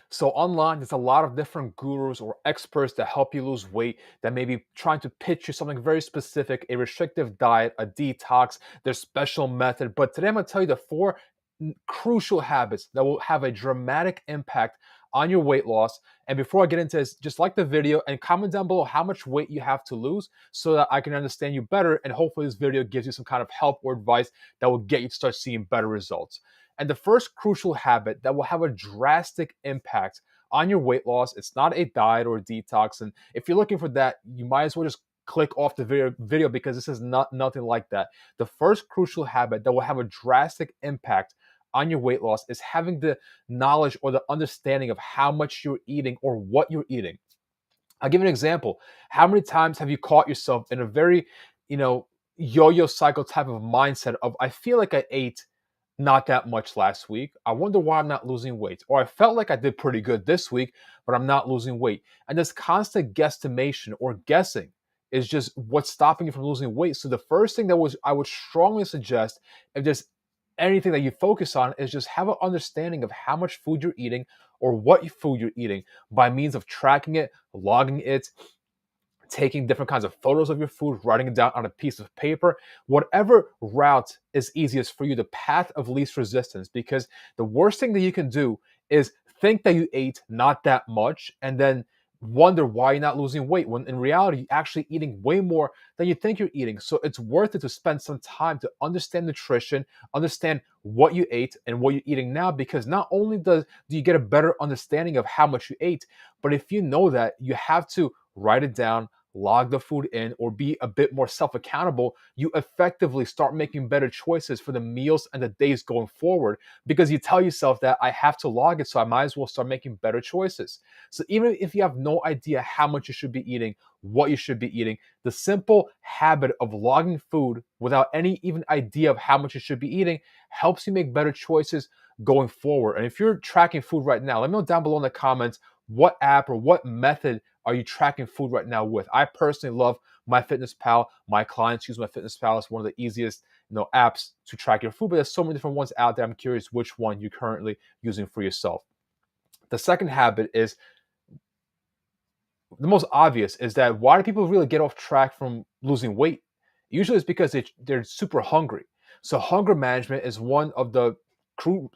So online, there's a lot of different gurus or experts that help you lose weight that may be trying to pitch you something very specific, a restrictive diet, a detox, their special method. But today I'm going to tell you the four crucial habits that will have a dramatic impact on your weight loss. And before I get into this, just like the video and comment down below how much weight you have to lose so that I can understand you better. And hopefully this video gives you some kind of help or advice that will get you to start seeing better results. And the first crucial habit that will have a drastic impact on your weight loss, it's not a diet or a detox. And if you're looking for that, you might as well just click off the video because this is nothing like that. The first crucial habit that will have a drastic impact on your weight loss is having the knowledge or the understanding of how much you're eating or what you're eating. I'll give you an example. How many times have you caught yourself in a very, you know, yo-yo cycle type of mindset of I feel like I ate not that much last week. I wonder why I'm not losing weight. Or I felt like I did pretty good this week, but I'm not losing weight. And this constant guesstimation or guessing is just what's stopping you from losing weight. So the first thing that was I would strongly suggest, if there's anything that you focus on, is just have an understanding of how much food you're eating or what food you're eating by means of tracking it, logging it, taking different kinds of photos of your food, writing it down on a piece of paper, whatever route is easiest for you, the path of least resistance. Because the worst thing that you can do is think that you ate not that much and then wonder why you're not losing weight when in reality you're actually eating way more than you think you're eating. So it's worth it to spend some time to understand nutrition, understand what you ate and what you're eating now, because not only do you get a better understanding of how much you ate, but if you know that, you have to write it down, log the food in, or be a bit more self accountable. You effectively start making better choices for the meals and the days going forward because you tell yourself that I have to log it, so I might as well start making better choices. So even if you have no idea how much you should be eating, what you should be eating, the simple habit of logging food without any even idea of how much you should be eating helps you make better choices going forward. And if you're tracking food right now, let me know down below in the comments what app or what method are you tracking food right now with. I personally love MyFitnessPal. My clients use MyFitnessPal. It's one of the easiest, apps to track your food, but there's so many different ones out there. I'm curious which one you're currently using for yourself. The second habit is the most obvious, is that why do people really get off track from losing weight? Usually it's because they're super hungry. So hunger management is one of the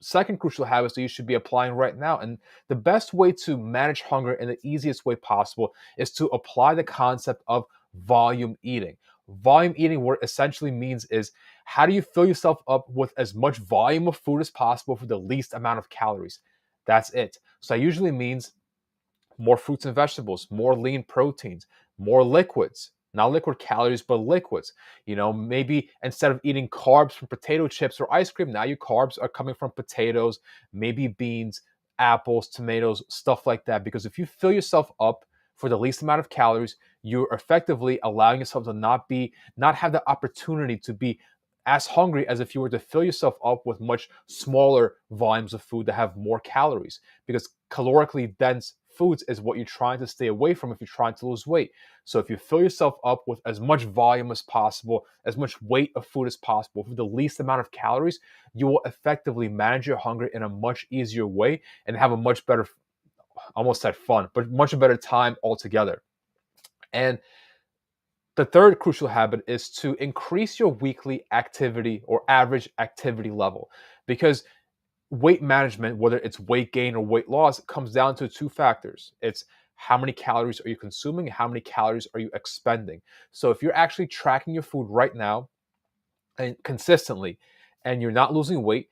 second crucial habits that you should be applying right now. And the best way to manage hunger in the easiest way possible is to apply the concept of volume eating. Volume eating, what it essentially means is how do you fill yourself up with as much volume of food as possible for the least amount of calories? That's it. So that usually means more fruits and vegetables, more lean proteins, more liquids, not liquid calories, but liquids. Maybe instead of eating carbs from potato chips or ice cream, now your carbs are coming from potatoes, maybe beans, apples, tomatoes, stuff like that. Because if you fill yourself up for the least amount of calories, you're effectively allowing yourself to not have the opportunity to be as hungry as if you were to fill yourself up with much smaller volumes of food that have more calories, because calorically dense foods is what you're trying to stay away from if you're trying to lose weight. So if you fill yourself up with as much volume as possible, as much weight of food as possible for the least amount of calories, you will effectively manage your hunger in a much easier way and have a much better, almost said fun, but much better time altogether. And the third crucial habit is to increase your weekly activity or average activity level, because weight management, whether it's weight gain or weight loss, comes down to two factors. It's how many calories are you consuming and how many calories are you expending. So if you're actually tracking your food right now and consistently and you're not losing weight,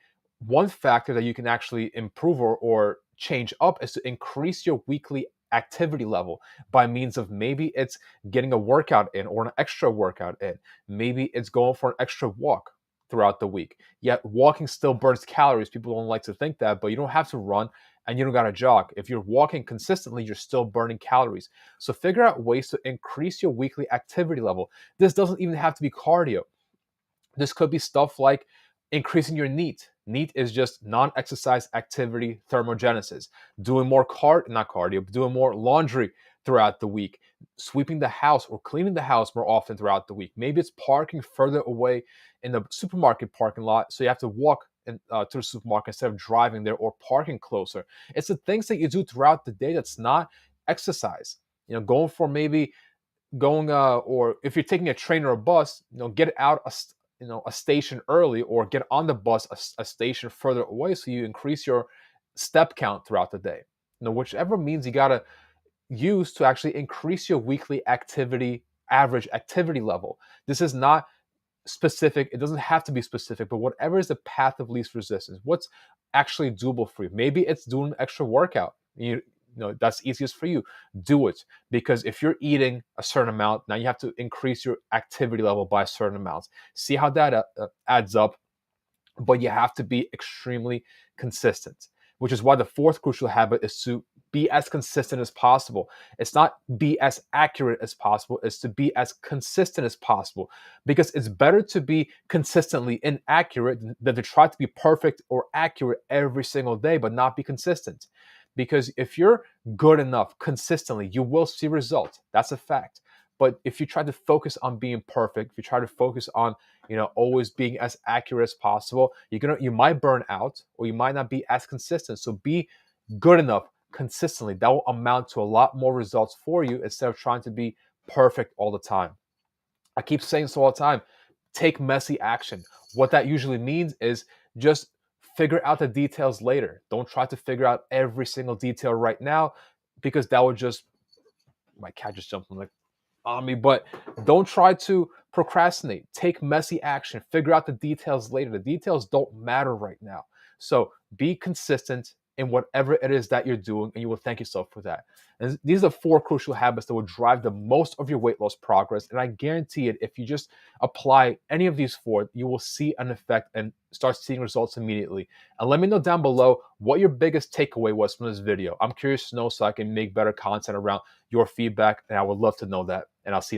one factor that you can actually improve or change up is to increase your weekly activity level by means of maybe it's getting a workout in or an extra workout in. Maybe it's going for an extra walk throughout the week. Yet walking still burns calories. People don't like to think that, but you don't have to run and you don't got to jog. If you're walking consistently, you're still burning calories. So figure out ways to increase your weekly activity level. This doesn't even have to be cardio. This could be stuff like increasing your NEAT. NEAT is just non-exercise activity thermogenesis. Doing more not cardio, but doing more laundry throughout the week. Sweeping the house or cleaning the house more often throughout the week. Maybe it's parking further away in the supermarket parking lot, so you have to walk to the supermarket instead of driving there or parking closer. It's the things that you do throughout the day that's not exercise. Going for maybe going or if you're taking a train or a bus, get out a station early, or get on the bus a station further away, so you increase your step count throughout the day. Whichever means you got to use to actually increase your weekly activity average activity level. This is not specific. It doesn't have to be specific, but whatever is the path of least resistance, what's actually doable for you. Maybe it's doing an extra workout. That's easiest for you. Do it, because if you're eating a certain amount, now you have to increase your activity level by a certain amount. See how that adds up, but you have to be extremely consistent, which is why the fourth crucial habit is to be as consistent as possible. It's not be as accurate as possible, it's to be as consistent as possible, because it's better to be consistently inaccurate than to try to be perfect or accurate every single day but not be consistent. Because if you're good enough consistently, you will see results. That's a fact. But if you try to focus on being perfect, if you try to focus on always being as accurate as possible, you might burn out, or you might not be as consistent. So be good enough consistently. That will amount to a lot more results for you, instead of trying to be perfect all the time. I keep saying this all the time. Take messy action. What that usually means is just figure out the details later. Don't try to figure out every single detail right now, because that would just, my cat just jumped on me, but don't try to procrastinate. Take messy action. Figure out the details later. The details don't matter right now. So be consistent in whatever it is that you're doing, and you will thank yourself for that. And these are 4 crucial habits that will drive the most of your weight loss progress. And I guarantee it, if you just apply any of these 4, you will see an effect and start seeing results immediately. And let me know down below what your biggest takeaway was from this video. I'm curious to know, so I can make better content around your feedback, and I would love to know that. And I'll see you next.